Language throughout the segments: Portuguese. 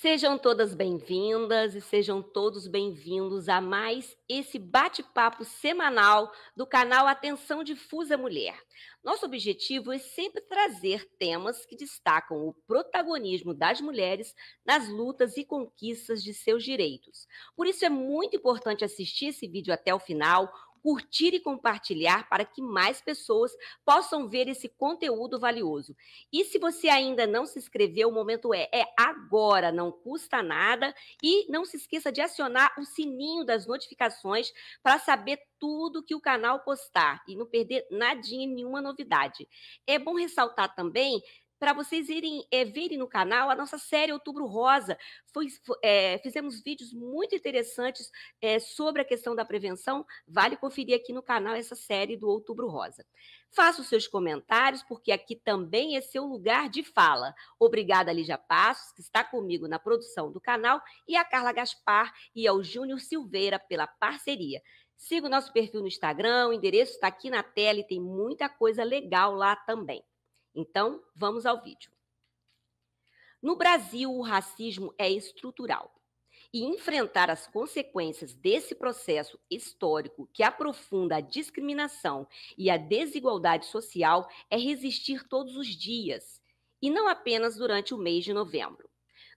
Sejam todas bem-vindas e sejam todos bem-vindos a mais esse bate-papo semanal do canal Atenção Difusa Mulher. Nosso objetivo é sempre trazer temas que destacam o protagonismo das mulheres nas lutas e conquistas de seus direitos. Por isso é muito importante assistir esse vídeo até o final, curtir e compartilhar para que mais pessoas possam ver esse conteúdo valioso. E se você ainda não se inscreveu, o momento é agora, não custa nada. E não se esqueça de acionar o sininho das notificações para saber tudo que o canal postar e não perder nadinha, nenhuma novidade. É bom ressaltar também para vocês irem verem no canal a nossa série Outubro Rosa. Fizemos vídeos muito interessantes sobre a questão da prevenção. Vale conferir aqui no canal essa série do Outubro Rosa. Faça os seus comentários, porque aqui também é seu lugar de fala. Obrigada, Lígia Passos, que está comigo na produção do canal, e a Carla Gaspar e ao Júnior Silveira pela parceria. Siga o nosso perfil no Instagram, o endereço está aqui na tela e tem muita coisa legal lá também. Então, vamos ao vídeo. No Brasil, o racismo é estrutural. E enfrentar as consequências desse processo histórico que aprofunda a discriminação e a desigualdade social é resistir todos os dias, e não apenas durante o mês de novembro.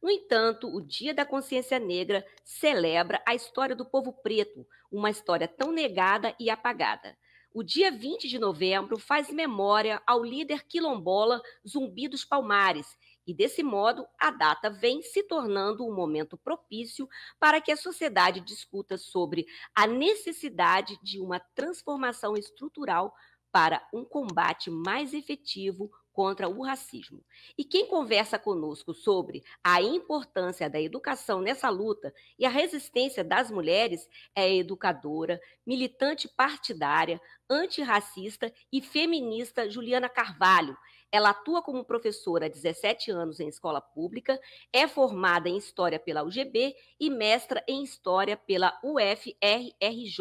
No entanto, o Dia da Consciência Negra celebra a história do povo preto, uma história tão negada e apagada. O dia 20 de novembro faz memória ao líder quilombola Zumbi dos Palmares, e desse modo a data vem se tornando um momento propício para que a sociedade discuta sobre a necessidade de uma transformação estrutural para um combate mais efetivo contra o racismo. E quem conversa conosco sobre a importância da educação nessa luta e a resistência das mulheres é a educadora, militante partidária, antirracista e feminista Juliana Carvalho. Ela atua como professora há 17 anos em escola pública, é formada em História pela UGB e mestra em História pela UFRJ.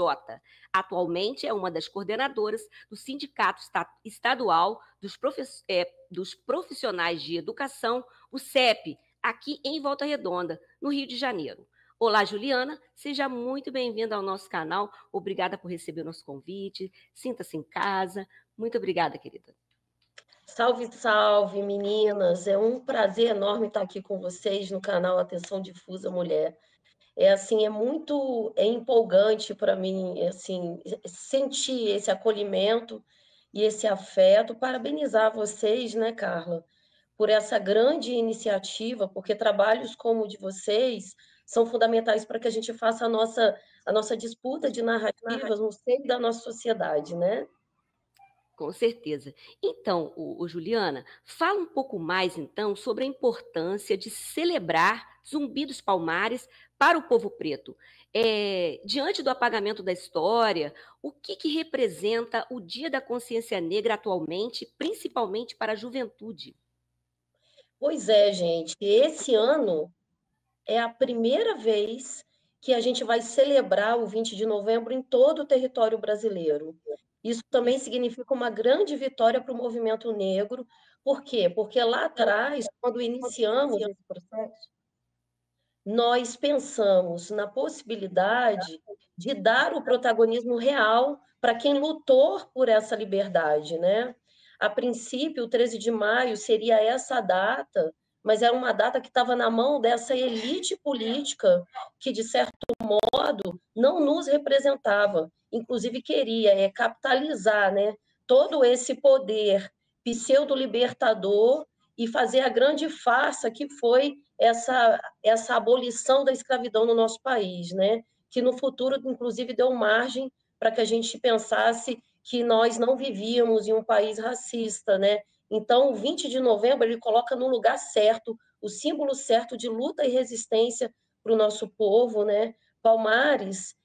Atualmente é uma das coordenadoras do Sindicato Estadual dos Profissionais de Educação, o CEP, aqui em Volta Redonda, no Rio de Janeiro. Olá, Juliana, seja muito bem-vinda ao nosso canal. Obrigada por receber o nosso convite. Sinta-se em casa. Muito obrigada, querida. Salve, salve, meninas! É um prazer enorme estar aqui com vocês no canal Atenção Difusa Mulher. É empolgante para mim, assim, sentir esse acolhimento e esse afeto. Parabenizar vocês, né, Carla, por essa grande iniciativa, porque trabalhos como o de vocês são fundamentais para que a gente faça a nossa disputa de narrativas no seio da nossa sociedade, né? Com certeza. Então, Juliana, fala um pouco mais, então, sobre a importância de celebrar Zumbi dos Palmares para o povo preto. Diante do apagamento da história, o que representa o Dia da Consciência Negra atualmente, principalmente para a juventude? Pois é, gente. Esse ano é a primeira vez que a gente vai celebrar o 20 de novembro em todo o território brasileiro. Isso também significa uma grande vitória para o movimento negro. Por quê? Porque lá atrás, quando iniciamos esse processo, nós pensamos na possibilidade de dar o protagonismo real para quem lutou por essa liberdade, né? A princípio, o 13 de maio seria essa data, mas era uma data que estava na mão dessa elite política que, de certo modo, não nos representava. Inclusive, queria capitalizar, né, todo esse poder pseudo-libertador e fazer a grande farsa que foi essa abolição da escravidão no nosso país, né? Que no futuro, inclusive, deu margem para que a gente pensasse que nós não vivíamos em um país racista, né? Então, o 20 de novembro, ele coloca no lugar certo, o símbolo certo de luta e resistência para o nosso povo, né? Palmares,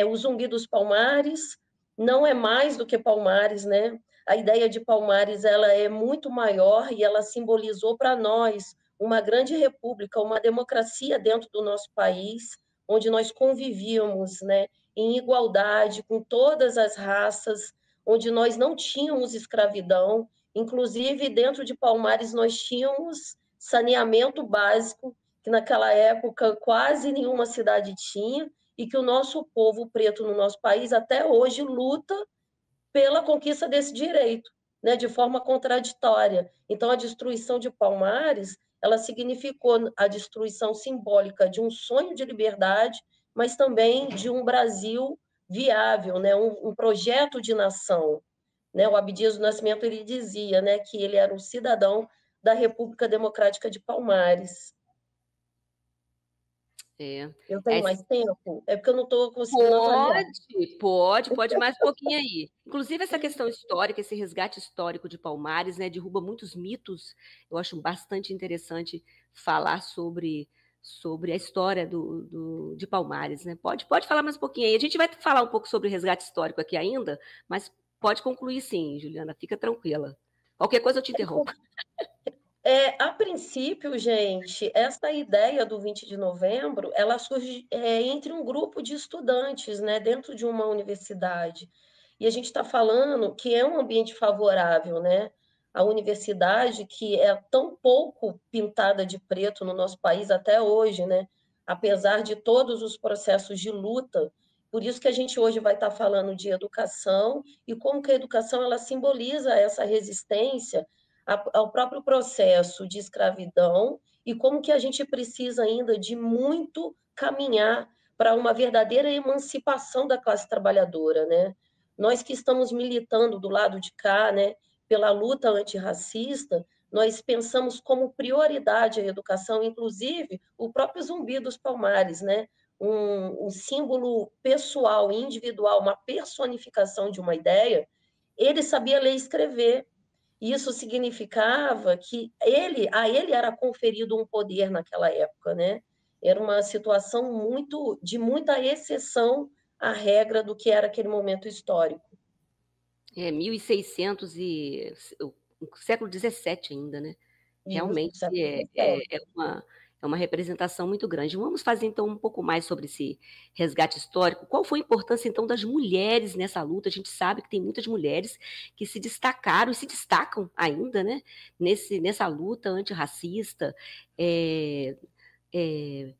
o Zumbi dos Palmares não é mais do que Palmares, né? A ideia de Palmares, ela é muito maior e ela simbolizou para nós uma grande república, uma democracia dentro do nosso país, onde nós convivíamos, né, em igualdade com todas as raças, onde nós não tínhamos escravidão, inclusive dentro de Palmares nós tínhamos saneamento básico que naquela época quase nenhuma cidade tinha, e que o nosso povo preto no nosso país até hoje luta pela conquista desse direito, né, de forma contraditória. Então, a destruição de Palmares, ela significou a destruição simbólica de um sonho de liberdade, mas também de um Brasil viável, né, um projeto de nação. Né? O Abdias do Nascimento ele dizia, né, que ele era um cidadão da República Democrática de Palmares. É. Eu tenho mais tempo? É porque eu não estou conseguindo avaliar. Pode mais um pouquinho aí. Inclusive, essa questão histórica, esse resgate histórico de Palmares, né, derruba muitos mitos. Eu acho bastante interessante falar sobre a história de Palmares, né? Pode falar mais um pouquinho aí. A gente vai falar um pouco sobre resgate histórico aqui ainda, mas pode concluir sim, Juliana, fica tranquila. Qualquer coisa eu te interrompo. A princípio, gente, essa ideia do 20 de novembro, ela surge entre um grupo de estudantes, né, dentro de uma universidade. E a gente está falando que é um ambiente favorável, né? A universidade, que é tão pouco pintada de preto no nosso país até hoje, né? Apesar de todos os processos de luta. Por isso que a gente hoje vai estar falando de educação e como que a educação ela simboliza essa resistência ao próprio processo de escravidão e como que a gente precisa ainda de muito caminhar para uma verdadeira emancipação da classe trabalhadora, né? Nós que estamos militando do lado de cá, né, pela luta antirracista, nós pensamos como prioridade a educação, inclusive o próprio Zumbi dos Palmares, né? Um símbolo pessoal, individual, uma personificação de uma ideia. Ele sabia ler e escrever. Isso significava que a ele era conferido um poder naquela época, né? Era uma situação de muita exceção à regra do que era aquele momento histórico. 1600 o século XVII ainda, né? Isso, Realmente século é uma representação muito grande. Vamos fazer então um pouco mais sobre esse resgate histórico. Qual foi a importância então das mulheres nessa luta? A gente sabe que tem muitas mulheres que se destacaram e se destacam ainda, né? Nessa luta antirracista, é, é,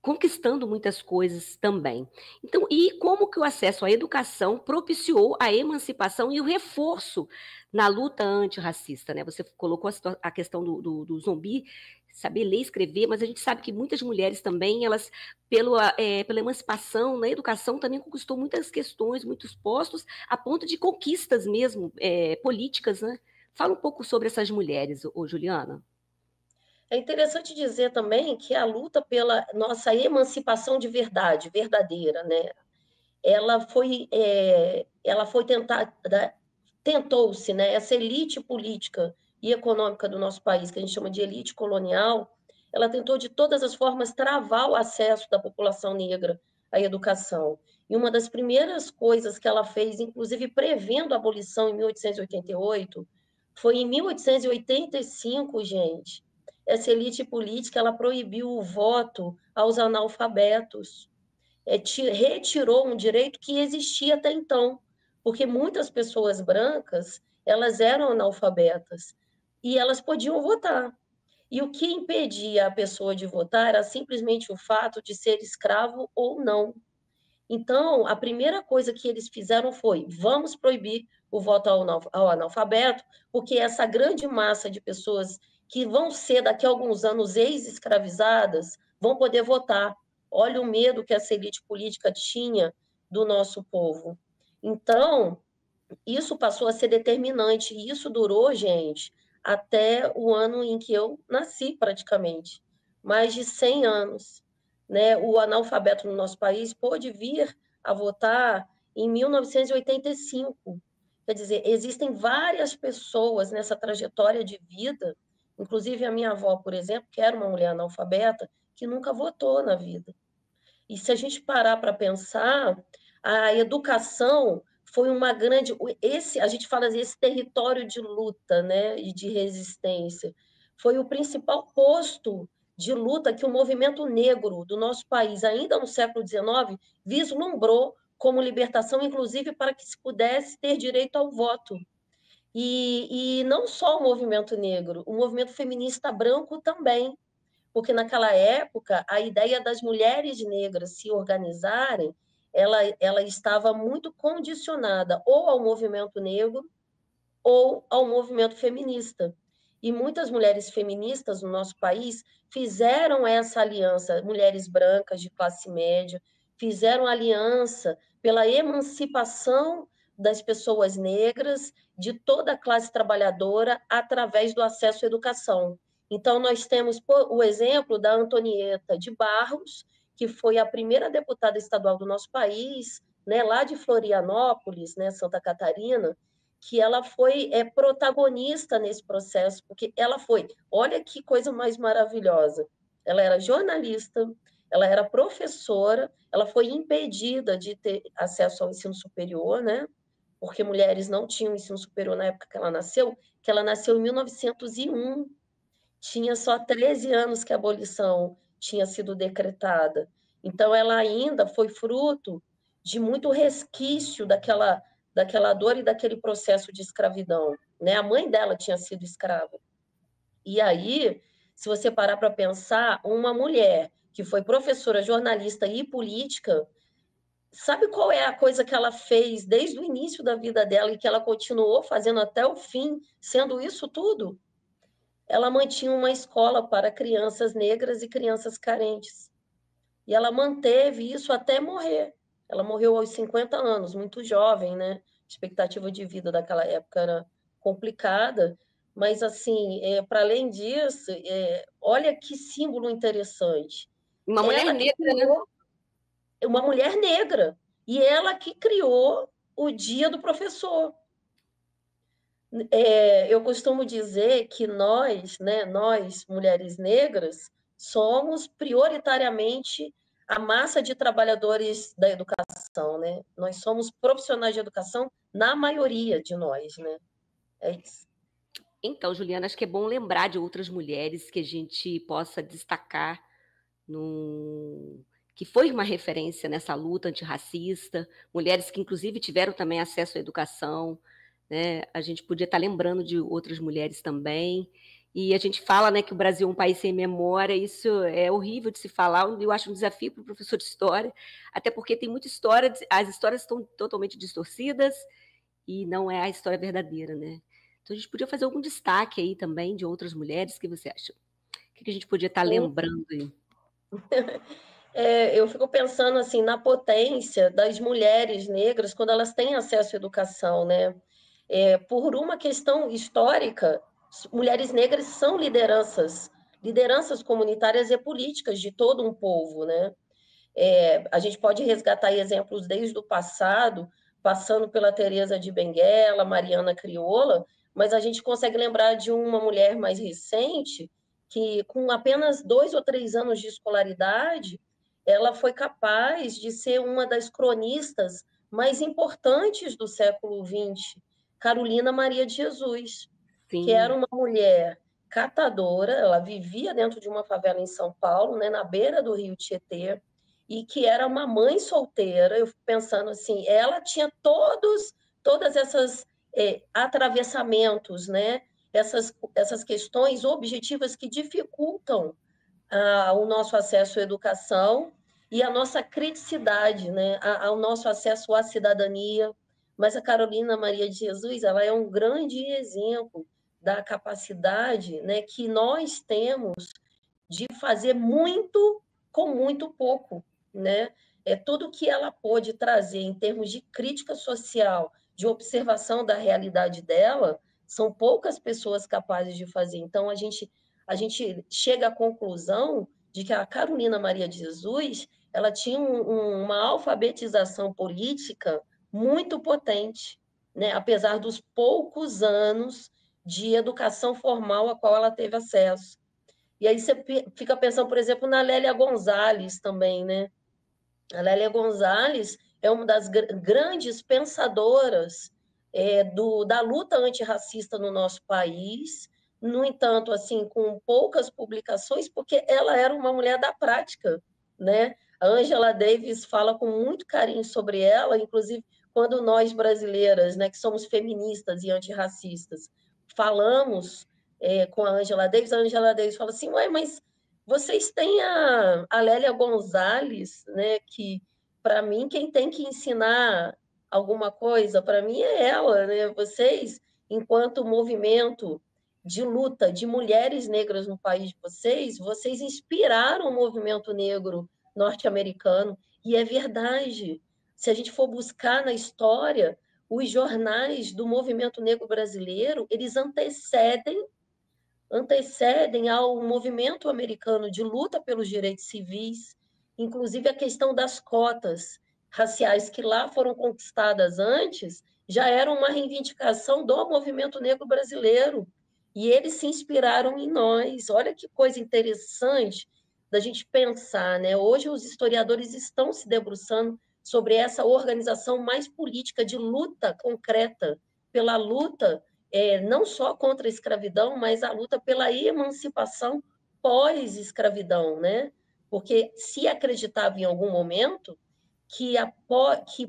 conquistando muitas coisas também. Então, e como que o acesso à educação propiciou a emancipação e o reforço na luta antirracista, né? Você colocou a questão do zumbi, saber ler e escrever, mas a gente sabe que muitas mulheres também, elas, pela emancipação na educação, também conquistou muitas questões, muitos postos, a ponto de conquistas mesmo, políticas, né? Fala um pouco sobre essas mulheres, Juliana. É interessante dizer também que a luta pela nossa emancipação de verdade, verdadeira, né? Ela foi tentada, tentou-se, né? Essa elite política e econômica do nosso país, que a gente chama de elite colonial, ela tentou de todas as formas travar o acesso da população negra à educação. E uma das primeiras coisas que ela fez, inclusive prevendo a abolição em 1888, foi em 1885, gente. Essa elite política ela proibiu o voto aos analfabetos, retirou um direito que existia até então, porque muitas pessoas brancas elas eram analfabetas e elas podiam votar. E o que impedia a pessoa de votar era simplesmente o fato de ser escravo ou não. Então, a primeira coisa que eles fizeram foi: vamos proibir o voto ao analfabeto, porque essa grande massa de pessoas que vão ser daqui a alguns anos ex-escravizadas vão poder votar. Olha o medo que essa elite política tinha do nosso povo. Então, isso passou a ser determinante, e isso durou, gente, até o ano em que eu nasci, praticamente, mais de 100 anos. Né? O analfabeto no nosso país pôde vir a votar em 1985. Quer dizer, existem várias pessoas nessa trajetória de vida, inclusive a minha avó, por exemplo, que era uma mulher analfabeta, que nunca votou na vida. E se a gente parar para pensar, a educação foi uma grande. A gente fala assim, esse território de luta, né, e de resistência, foi o principal posto de luta que o movimento negro do nosso país, ainda no século XIX, vislumbrou como libertação, inclusive para que se pudesse ter direito ao voto. E não só o movimento negro, o movimento feminista branco também, porque naquela época a ideia das mulheres negras se organizarem, ela estava muito condicionada ou ao movimento negro ou ao movimento feminista. E muitas mulheres feministas no nosso país fizeram essa aliança, mulheres brancas de classe média, fizeram aliança pela emancipação das pessoas negras, de toda a classe trabalhadora, através do acesso à educação. Então, nós temos o exemplo da Antonieta de Barros, que foi a primeira deputada estadual do nosso país, né, lá de Florianópolis, né, Santa Catarina, que ela foi protagonista nesse processo, porque ela foi, olha que coisa mais maravilhosa, ela era jornalista, ela era professora, ela foi impedida de ter acesso ao ensino superior, né? Porque mulheres não tinham ensino superior na época que ela nasceu em 1901, tinha só 13 anos que a abolição tinha sido decretada. Então, ela ainda foi fruto de muito resquício daquela dor e daquele processo de escravidão. Né? A mãe dela tinha sido escrava. E aí, se você parar para pensar, uma mulher que foi professora, jornalista e política, sabe qual é a coisa que ela fez desde o início da vida dela e que ela continuou fazendo até o fim, sendo isso tudo? Ela mantinha uma escola para crianças negras e crianças carentes. E ela manteve isso até morrer. Ela morreu aos 50 anos, muito jovem, né? A expectativa de vida daquela época era complicada, mas, assim, para além disso, olha que símbolo interessante. Uma mulher Ela que negra, né? criou uma mulher negra, e ela que criou o Dia do Professor. Eu costumo dizer que nós, né, nós, mulheres negras, somos prioritariamente a massa de trabalhadores da educação, né? Nós somos profissionais de educação, na maioria de nós, né? É isso. Então, Juliana, acho que é bom lembrar de outras mulheres que a gente possa destacar no... que foi uma referência nessa luta antirracista, mulheres que inclusive tiveram também acesso à educação, né? A gente podia estar lembrando de outras mulheres também. E a gente fala, né, que o Brasil é um país sem memória, isso é horrível de se falar, eu acho um desafio para o professor de história, até porque tem muita história, as histórias estão totalmente distorcidas e não é a história verdadeira, né? Então a gente podia fazer algum destaque aí também de outras mulheres, o que você acha? O que a gente podia estar lembrando aí? Eu fico pensando assim na potência das mulheres negras quando elas têm acesso à educação, né? Por uma questão histórica, mulheres negras são lideranças comunitárias e políticas de todo um povo, né? A gente pode resgatar exemplos desde o passado, passando pela Teresa de Benguela, Mariana Crioula, mas a gente consegue lembrar de uma mulher mais recente que, com apenas 2 ou 3 anos de escolaridade, ela foi capaz de ser uma das cronistas mais importantes do século XX, Carolina Maria de Jesus, que era Sim. uma mulher catadora, ela vivia dentro de uma favela em São Paulo, né, na beira do Rio Tietê, e que era uma mãe solteira. Eu fico pensando assim, ela tinha todas essas atravessamentos, né? Essas questões objetivas que dificultam o nosso acesso à educação e a nossa criticidade, né? Ao nosso acesso à cidadania. Mas a Carolina Maria de Jesus, ela é um grande exemplo da capacidade, né, que nós temos de fazer muito com muito pouco, né? Tudo que ela pôde trazer em termos de crítica social, de observação da realidade dela, são poucas pessoas capazes de fazer. Então, a gente chega à conclusão de que a Carolina Maria de Jesus ela tinha uma alfabetização política muito potente, né? Apesar dos poucos anos de educação formal a qual ela teve acesso. E aí você fica pensando, por exemplo, na Lélia Gonzalez também, né? A Lélia Gonzalez é uma das grandes pensadoras da luta antirracista no nosso país, no entanto, assim, com poucas publicações, porque ela era uma mulher da prática, né? A Angela Davis fala com muito carinho sobre ela, inclusive quando nós brasileiras, né, que somos feministas e antirracistas, falamos com a Angela Davis fala assim, ué, mas Vocês têm a Lélia Gonzalez, né, que, para mim, quem tem que ensinar alguma coisa, para mim, é ela, né? Vocês, enquanto movimento de luta de mulheres negras no país de vocês, vocês inspiraram o movimento negro norte-americano, e é verdade. Se a gente for buscar na história, os jornais do movimento negro brasileiro, eles antecedem ao movimento americano de luta pelos direitos civis, inclusive a questão das cotas raciais que lá foram conquistadas antes, já era uma reivindicação do movimento negro brasileiro. E eles se inspiraram em nós. Olha que coisa interessante da gente pensar, né? Hoje os historiadores estão se debruçando sobre essa organização mais política de luta concreta pela luta não só contra a escravidão, mas a luta pela emancipação pós-escravidão, né? Porque se acreditava em algum momento que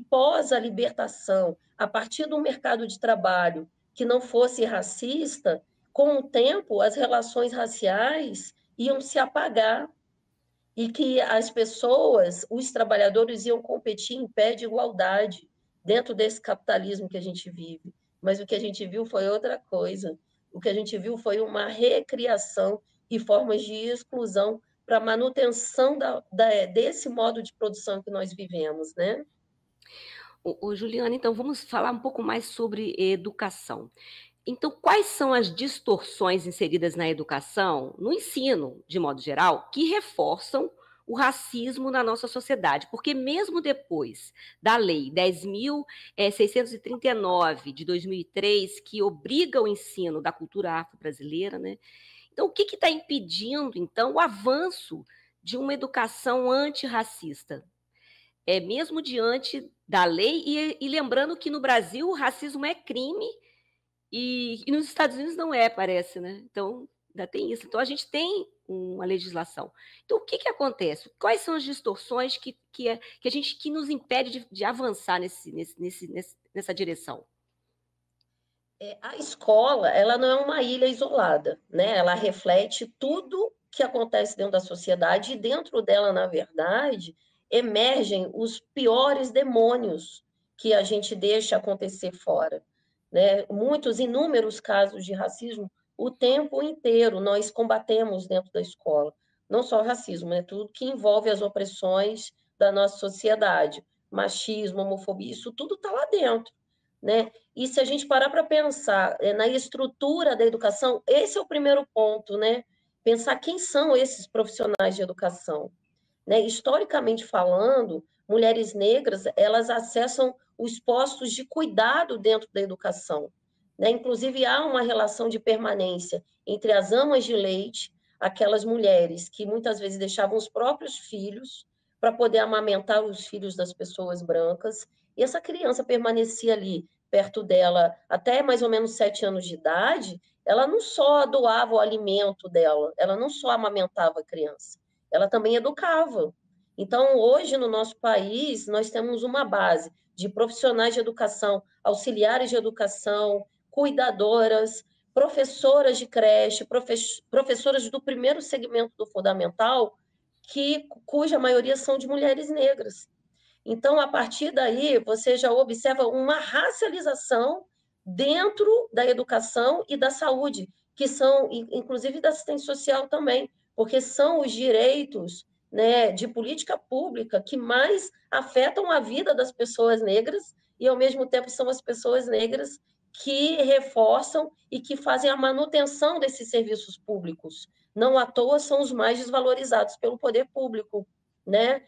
pós a libertação, a partir do mercado de trabalho que não fosse racista, com o tempo as relações raciais iam se apagar e que as pessoas, os trabalhadores, iam competir em pé de igualdade dentro desse capitalismo que a gente vive. Mas o que a gente viu foi outra coisa. O que a gente viu foi uma recriação e formas de exclusão para a manutenção desse modo de produção que nós vivemos, né? Juliana, então vamos falar um pouco mais sobre educação. Então, quais são as distorções inseridas na educação, no ensino, de modo geral, que reforçam o racismo na nossa sociedade? Porque mesmo depois da Lei 10.639 de 2003, que obriga o ensino da cultura afro-brasileira, né? Então, o que está impedindo, então, o avanço de uma educação antirracista? Mesmo diante da lei, e lembrando que no Brasil o racismo é crime, e nos Estados Unidos não é, parece, né? Então, ainda tem isso. Então, a gente tem uma legislação. Então, o que acontece? Quais são as distorções que nos impede de avançar nessa direção? A escola, ela não é uma ilha isolada, né? Ela reflete tudo que acontece dentro da sociedade e dentro dela, na verdade, emergem os piores demônios que a gente deixa acontecer fora, né? Muitos, inúmeros casos de racismo o tempo inteiro nós combatemos dentro da escola. Não só o racismo, é tudo que envolve as opressões da nossa sociedade, machismo, homofobia, isso tudo está lá dentro, né? E se a gente parar para pensar na estrutura da educação, esse é o primeiro ponto, né? Pensar quem são esses profissionais de educação, né? Historicamente falando, mulheres negras, elas acessam os postos de cuidado dentro da educação, né? Inclusive, há uma relação de permanência entre as amas de leite, aquelas mulheres que muitas vezes deixavam os próprios filhos para poder amamentar os filhos das pessoas brancas, e essa criança permanecia ali perto dela até mais ou menos 7 anos de idade. Ela não só doava o alimento dela, ela não só amamentava a criança, ela também educava. Então, hoje, no nosso país, nós temos uma base de profissionais de educação, auxiliares de educação, cuidadoras, professoras de creche, professoras do primeiro segmento do fundamental, cuja maioria são de mulheres negras. Então, a partir daí, você já observa uma racialização dentro da educação e da saúde, que são, inclusive, da assistência social também, porque são os direitos, né, de política pública que mais afetam a vida das pessoas negras e, ao mesmo tempo, são as pessoas negras que reforçam e que fazem a manutenção desses serviços públicos. Não à toa são os mais desvalorizados pelo poder público, né?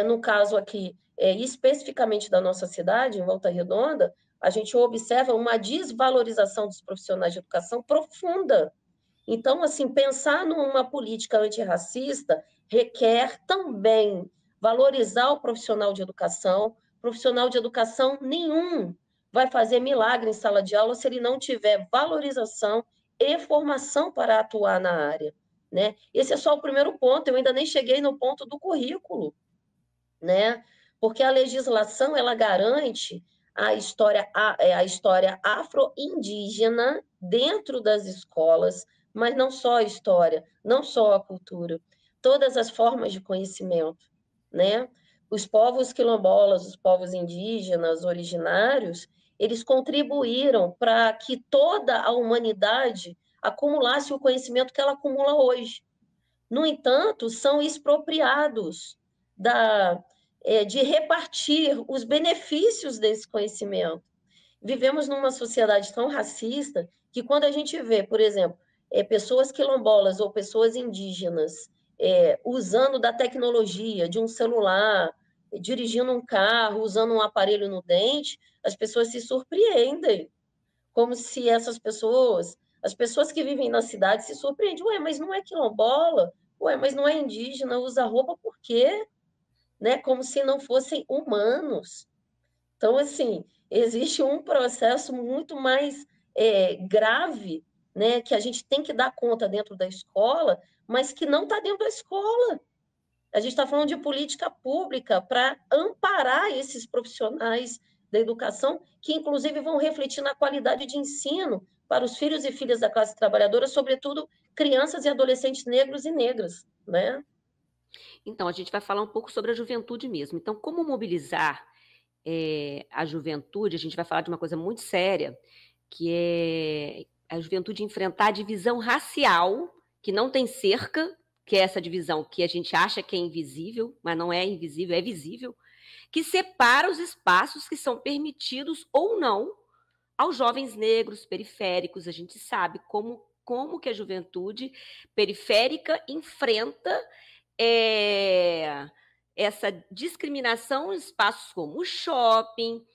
No caso aqui, especificamente da nossa cidade, em Volta Redonda, a gente observa uma desvalorização dos profissionais de educação profunda. Então, assim, pensar numa política antirracista requer também valorizar o profissional de educação. Profissional de educação nenhum vai fazer milagre em sala de aula se ele não tiver valorização e formação para atuar na área, né? Esse é só o primeiro ponto, eu ainda nem cheguei no ponto do currículo, né? Porque a legislação ela garante a história afro-indígena dentro das escolas, mas não só a história, não só a cultura. todas as formas de conhecimento, né? Os povos quilombolas, os povos indígenas, originários, eles contribuíram para que toda a humanidade acumulasse o conhecimento que ela acumula hoje. No entanto, são expropriados de repartir os benefícios desse conhecimento. Vivemos numa sociedade tão racista que quando a gente vê, por exemplo, pessoas quilombolas ou pessoas indígenas usando da tecnologia, de um celular, dirigindo um carro, usando um aparelho no dente, as pessoas se surpreendem, como se as pessoas que vivem na cidade se surpreendem. Ué, mas não é quilombola? Ué, mas não é indígena? Usa roupa por quê? Né? Como se não fossem humanos. Então, assim, existe um processo muito mais grave, né, que a gente tem que dar conta dentro da escola, mas que não está dentro da escola. A gente está falando de política pública para amparar esses profissionais da educação, que inclusive vão refletir na qualidade de ensino para os filhos e filhas da classe trabalhadora, sobretudo crianças e adolescentes negros e negras, né? Então, a gente vai falar um pouco sobre a juventude mesmo. Então, como mobilizar a juventude? A gente vai falar de uma coisa muito séria, que é a juventude enfrentar a divisão racial, que não tem cerca, que é essa divisão que a gente acha que é invisível, mas não é invisível, é visível, que separa os espaços que são permitidos ou não aos jovens negros periféricos. A gente sabe como que a juventude periférica enfrenta essa discriminação em espaços como o shopping,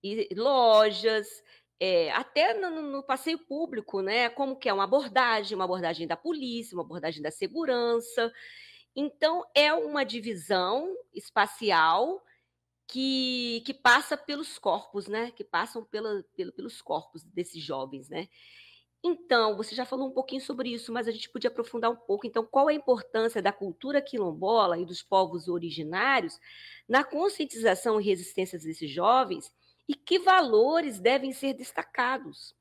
e lojas, até no passeio público, né? Como que é uma abordagem da polícia, uma abordagem da segurança. Então, é uma divisão espacial que passa pelos corpos, né? Que passam pelos corpos desses jovens, né? Então, você já falou um pouquinho sobre isso, mas a gente podia aprofundar um pouco. Então, qual é a importância da cultura quilombola e dos povos originários na conscientização e resistência desses jovens e que valores devem ser destacados?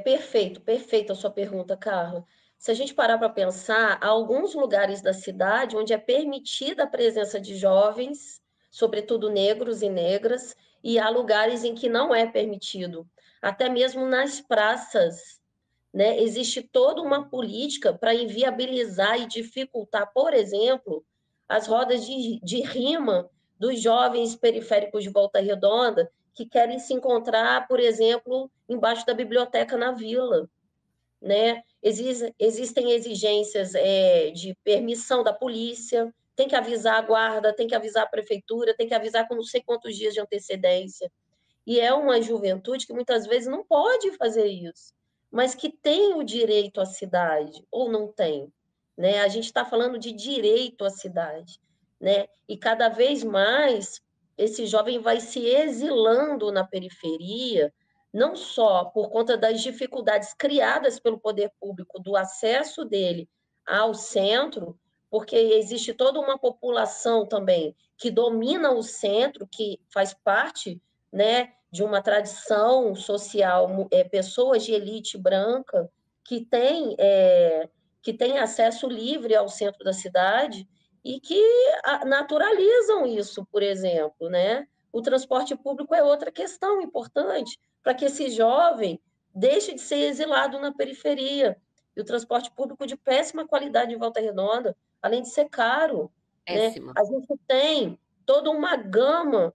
Perfeito, perfeita a sua pergunta, Carla. Se a gente parar para pensar, há alguns lugares da cidade onde é permitida a presença de jovens, sobretudo negros e negras, e há lugares em que não é permitido. Até mesmo nas praças, né, existe toda uma política para inviabilizar e dificultar, por exemplo, as rodas de rima dos jovens periféricos de Volta Redonda que querem se encontrar, por exemplo, embaixo da biblioteca na vila, né? Existem exigências de permissão da polícia, tem que avisar a guarda, tem que avisar a prefeitura, tem que avisar com não sei quantos dias de antecedência. E é uma juventude que muitas vezes não pode fazer isso, mas que tem o direito à cidade, ou não tem, né? A gente está falando de direito à cidade, né? E cada vez mais esse jovem vai se exilando na periferia, não só por conta das dificuldades criadas pelo poder público do acesso dele ao centro, porque existe toda uma população também que domina o centro, que faz parte, né, de uma tradição social, pessoas de elite branca que tem acesso livre ao centro da cidade e que naturalizam isso, por exemplo, né? O transporte público é outra questão importante para que esse jovem deixe de ser exilado na periferia. E o transporte público de péssima qualidade em Volta Redonda, além de ser caro, né? Péssima. A gente tem toda uma gama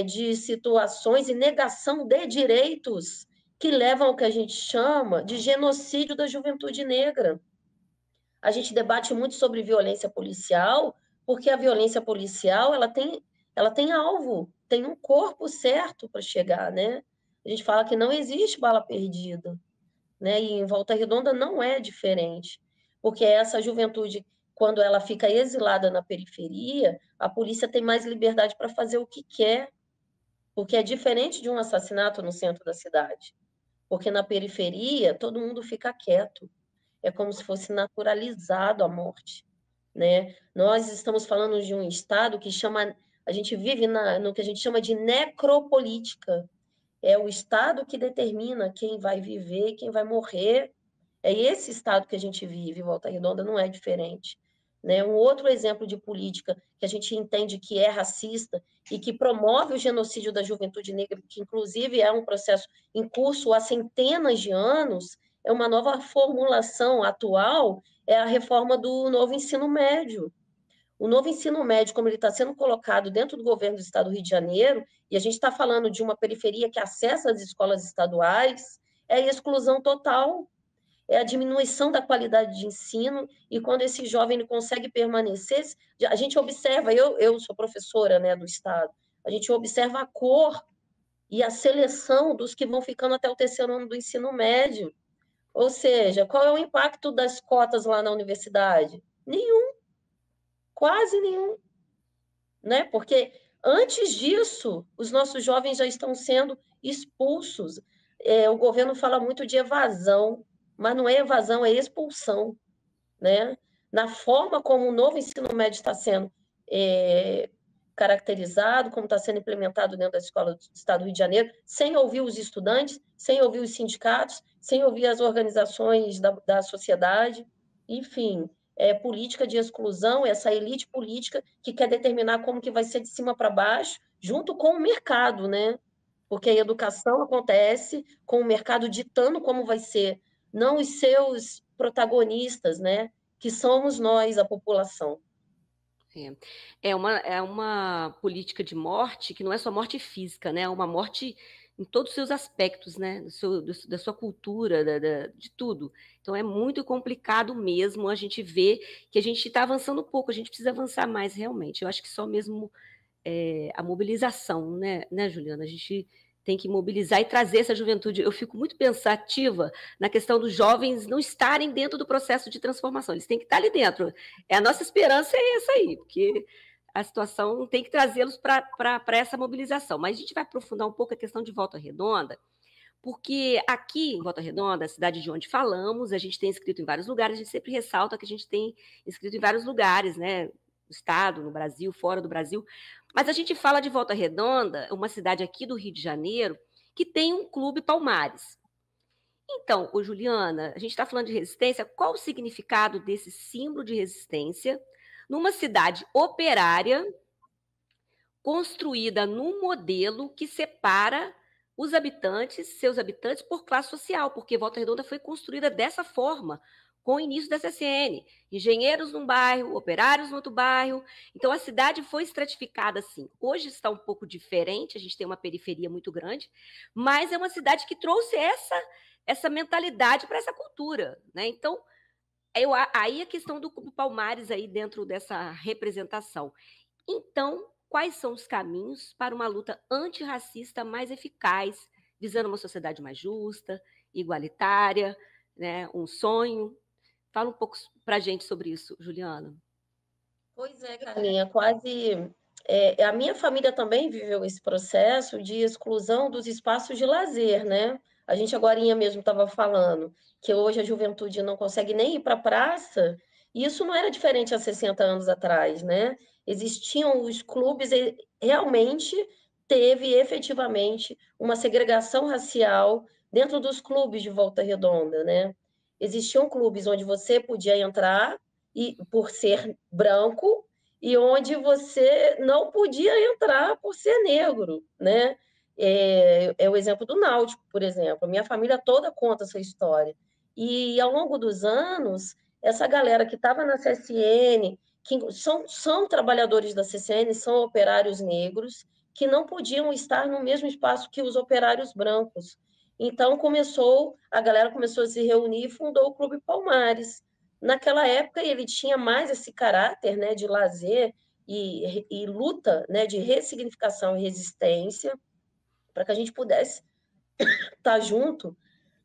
de situações e negação de direitos que levam ao que a gente chama de genocídio da juventude negra. A gente debate muito sobre violência policial, porque a violência policial ela tem alvo, tem um corpo certo para chegar, né? A gente fala que não existe bala perdida, né? E em Volta Redonda não é diferente, porque essa juventude, quando ela fica exilada na periferia, a polícia tem mais liberdade para fazer o que quer, porque é diferente de um assassinato no centro da cidade. Porque na periferia todo mundo fica quieto. É como se fosse naturalizado a morte, né? Nós estamos falando de um estado que chama, a gente vive no que a gente chama de necropolítica. É o estado que determina quem vai viver e quem vai morrer. É esse estado que a gente vive, Volta Redonda não é diferente. Né? Um outro exemplo de política que a gente entende que é racista e que promove o genocídio da juventude negra, que inclusive é um processo em curso há centenas de anos, é uma nova formulação atual, é a reforma do novo ensino médio. O novo ensino médio, como ele está sendo colocado dentro do governo do Estado do Rio de Janeiro, e a gente está falando de uma periferia que acessa as escolas estaduais, é a exclusão total, é a diminuição da qualidade de ensino, e quando esse jovem ele consegue permanecer, a gente observa, eu sou professora, né, do Estado, a gente observa a cor e a seleção dos que vão ficando até o terceiro ano do ensino médio. Ou seja, qual é o impacto das cotas lá na universidade? Nenhum, quase nenhum, né? Porque antes disso, os nossos jovens já estão sendo expulsos. O governo fala muito de evasão, mas não é evasão, é expulsão, né? Na forma como o novo ensino médio está sendo caracterizado, como está sendo implementado dentro da escola do Estado do Rio de Janeiro, sem ouvir os estudantes, sem ouvir os sindicatos, sem ouvir as organizações da sociedade, enfim, política de exclusão, essa elite política que quer determinar como que vai ser de cima para baixo, junto com o mercado, né? Porque a educação acontece com o mercado ditando como vai ser, não os seus protagonistas, né? Que somos nós, a população. É uma política de morte que não é só morte física, né? É uma morte em todos os seus aspectos, né? Da sua cultura, de tudo. Então é muito complicado mesmo a gente ver que a gente está avançando pouco, a gente precisa avançar mais realmente. Eu acho que só mesmo a mobilização, né, Juliana? A gente tem que mobilizar e trazer essa juventude. Eu fico muito pensativa na questão dos jovens não estarem dentro do processo de transformação. Eles têm que estar ali dentro. A nossa esperança é essa aí, porque a situação tem que trazê-los para essa mobilização. Mas a gente vai aprofundar um pouco a questão de Volta Redonda, porque aqui em Volta Redonda, a cidade de onde falamos, a gente tem escrito em vários lugares, a gente sempre ressalta que a gente tem escrito em vários lugares, né? No estado, no Brasil, fora do Brasil. Mas a gente fala de Volta Redonda, uma cidade aqui do Rio de Janeiro, que tem um clube Palmares. Então, ô Juliana, a gente está falando de resistência, qual o significado desse símbolo de resistência numa cidade operária construída num modelo que separa os habitantes, seus habitantes, por classe social, porque Volta Redonda foi construída dessa forma, com o início da CCN. Engenheiros num bairro, operários no outro bairro. Então, a cidade foi estratificada assim. Hoje está um pouco diferente, a gente tem uma periferia muito grande, mas é uma cidade que trouxe essa mentalidade para essa cultura, né? Então, aí a questão do Palmares aí dentro dessa representação. Então, quais são os caminhos para uma luta antirracista mais eficaz, visando uma sociedade mais justa, igualitária, né, um sonho? Fala um pouco para a gente sobre isso, Juliana. Pois é, Carlinha, quase. A minha família também viveu esse processo de exclusão dos espaços de lazer, né? A gente agorinha mesmo estava falando que hoje a juventude não consegue nem ir para a praça, e isso não era diferente há 60 anos atrás, né? Existiam os clubes, e realmente teve efetivamente uma segregação racial dentro dos clubes de Volta Redonda, né? Existiam clubes onde você podia entrar e por ser branco e onde você não podia entrar por ser negro, né? É o exemplo do Náutico, por exemplo. A minha família toda conta essa história. E ao longo dos anos, essa galera que estava na CSN, que são trabalhadores da CSN, são operários negros, que não podiam estar no mesmo espaço que os operários brancos. Então a galera começou a se reunir e fundou o Clube Palmares. Naquela época ele tinha mais esse caráter, né, de lazer e luta, né, de ressignificação e resistência, para que a gente pudesse estar junto.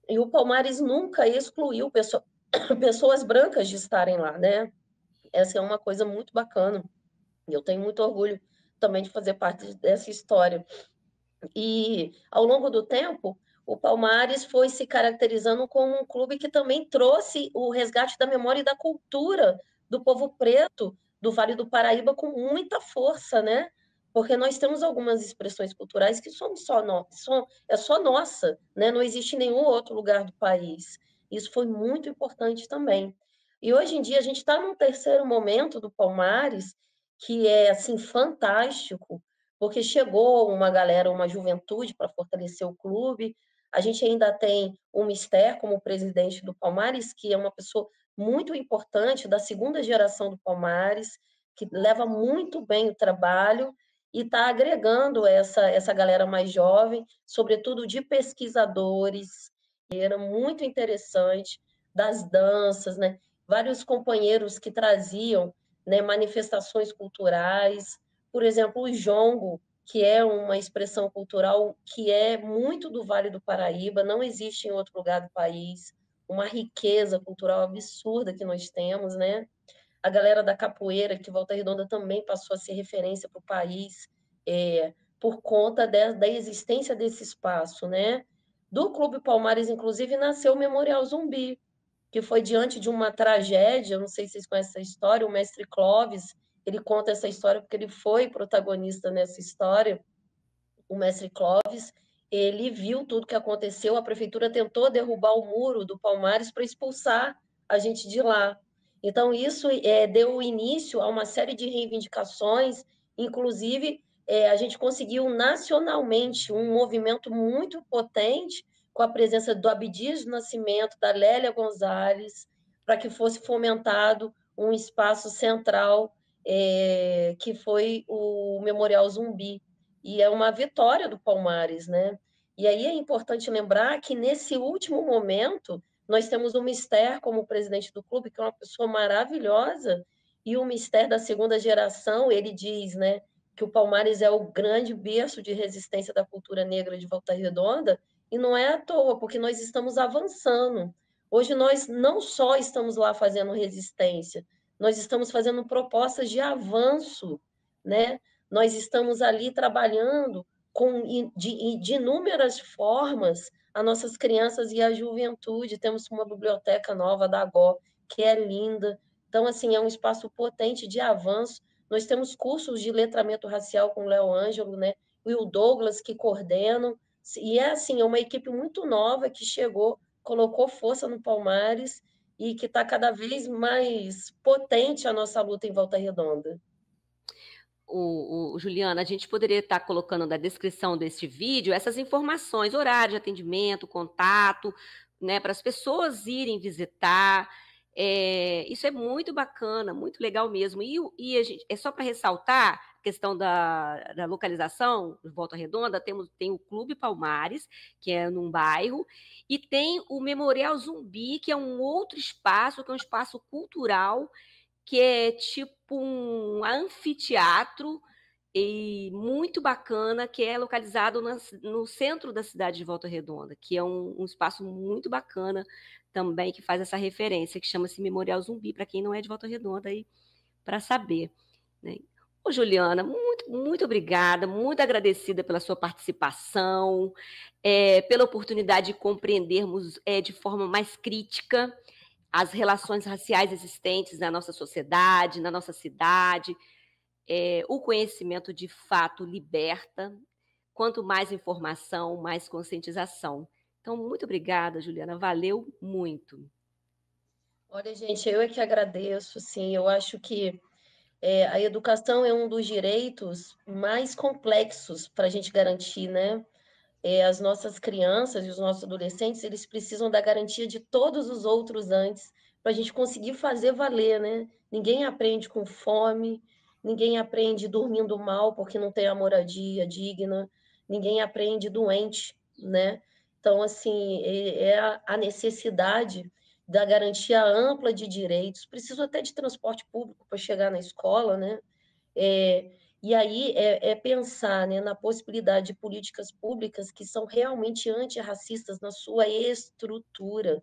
E o Palmares nunca excluiu pessoas brancas de estarem lá, né? Essa é uma coisa muito bacana. E eu tenho muito orgulho também de fazer parte dessa história. E ao longo do tempo, o Palmares foi se caracterizando como um clube que também trouxe o resgate da memória e da cultura do povo preto do Vale do Paraíba com muita força, né? Porque nós temos algumas expressões culturais que somos só nós, é só nossa, né? Não existe em nenhum outro lugar do país. Isso foi muito importante também. E hoje em dia a gente está num terceiro momento do Palmares, que é assim fantástico, porque chegou uma galera, uma juventude para fortalecer o clube. A gente ainda tem o Mister como presidente do Palmares, que é uma pessoa muito importante da segunda geração do Palmares, que leva muito bem o trabalho e está agregando essa galera mais jovem, sobretudo de pesquisadores. Era muito interessante, das danças, né? Vários companheiros que traziam, né, manifestações culturais, por exemplo, o jongo, que é uma expressão cultural que é muito do Vale do Paraíba, não existe em outro lugar do país, uma riqueza cultural absurda que nós temos, né? A galera da capoeira, que Volta Redonda também passou a ser referência para o país, por conta da existência desse espaço, né? Do Clube Palmares, inclusive, nasceu o Memorial Zumbi, que foi diante de uma tragédia, eu não sei se vocês conhecem essa história, o mestre Clóvis, ele conta essa história porque ele foi protagonista nessa história, o mestre Clóvis, ele viu tudo que aconteceu, a prefeitura tentou derrubar o muro do Palmares para expulsar a gente de lá. Então, isso deu início a uma série de reivindicações, inclusive a gente conseguiu nacionalmente um movimento muito potente com a presença do Abdias do Nascimento, da Lélia Gonzalez, para que fosse fomentado um espaço central, que foi o Memorial Zumbi, e é uma vitória do Palmares, né? E aí é importante lembrar que nesse último momento nós temos o Mister como presidente do clube, que é uma pessoa maravilhosa, e o Mister da segunda geração, ele diz, né, que o Palmares é o grande berço de resistência da cultura negra de Volta Redonda, e não é à toa, porque nós estamos avançando. Hoje nós não só estamos lá fazendo resistência, nós estamos fazendo propostas de avanço, né? Nós estamos ali trabalhando de inúmeras formas as nossas crianças e a juventude. Temos uma biblioteca nova da AGO, que é linda. Então, assim, é um espaço potente de avanço. Nós temos cursos de letramento racial com o Léo Ângelo, né? E o Douglas, que coordenam. E é assim, é uma equipe muito nova que chegou, colocou força no Palmares e que está cada vez mais potente a nossa luta em Volta Redonda. Juliana, a gente poderia estar colocando na descrição deste vídeo essas informações, horário de atendimento, contato, né, para as pessoas irem visitar. Isso é muito bacana, muito legal mesmo. E a gente, é só para ressaltar a questão da localização, de Volta Redonda, tem o Clube Palmares, que é num bairro, e tem o Memorial Zumbi, que é um outro espaço, que é um espaço cultural, que é tipo um anfiteatro e muito bacana, que é localizado no centro da cidade de Volta Redonda, que é um espaço muito bacana também, que faz essa referência, que chama-se Memorial Zumbi, para quem não é de Volta Redonda, aí, para saber, né? Ô, Juliana, muito, muito obrigada, muito agradecida pela sua participação, pela oportunidade de compreendermos de forma mais crítica as relações raciais existentes na nossa sociedade, na nossa cidade. O conhecimento de fato liberta. Quanto mais informação, mais conscientização. Então, muito obrigada, Juliana. Valeu muito. Olha, gente, eu é que agradeço, sim. Eu acho que a educação é um dos direitos mais complexos para a gente garantir, né? As nossas crianças e os nossos adolescentes, eles precisam da garantia de todos os outros antes, para a gente conseguir fazer valer, né? Ninguém aprende com fome, ninguém aprende dormindo mal porque não tem a moradia digna, ninguém aprende doente, né? Então, assim, a necessidade da garantia ampla de direitos, preciso até de transporte público para chegar na escola, né? É, e aí pensar, né, na possibilidade de políticas públicas que são realmente antirracistas na sua estrutura,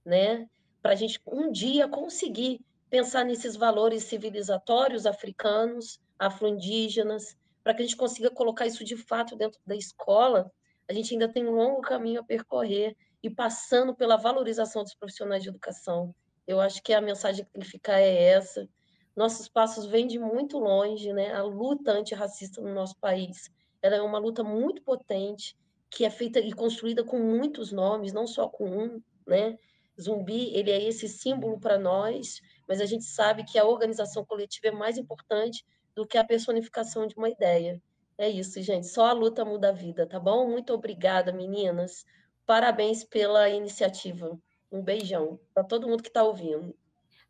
né? Para a gente um dia conseguir pensar nesses valores civilizatórios africanos, afro-indígenas, para que a gente consiga colocar isso de fato dentro da escola, a gente ainda tem um longo caminho a percorrer e passando pela valorização dos profissionais de educação. Eu acho que a mensagem que tem que ficar é essa. Nossos passos vêm de muito longe, né? A luta antirracista no nosso país, ela é uma luta muito potente, que é feita e construída com muitos nomes, não só com um, né? Zumbi, ele é esse símbolo para nós, mas a gente sabe que a organização coletiva é mais importante do que a personificação de uma ideia. É isso, gente. Só a luta muda a vida, tá bom? Muito obrigada, meninas. Parabéns pela iniciativa. Um beijão para todo mundo que está ouvindo.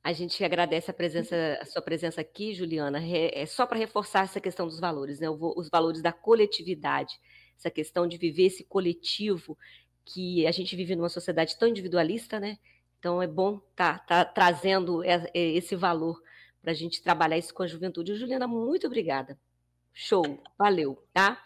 A gente agradece a sua presença aqui, Juliana. É só para reforçar essa questão dos valores, né? Os valores da coletividade, essa questão de viver esse coletivo, que a gente vive numa sociedade tão individualista, né? Então é bom tá trazendo esse valor para a gente trabalhar isso com a juventude. Juliana, muito obrigada. Show, valeu, tá?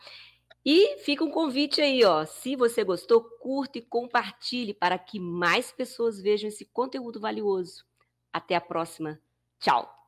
E fica um convite aí, ó. Se você gostou, curta e compartilhe para que mais pessoas vejam esse conteúdo valioso. Até a próxima. Tchau.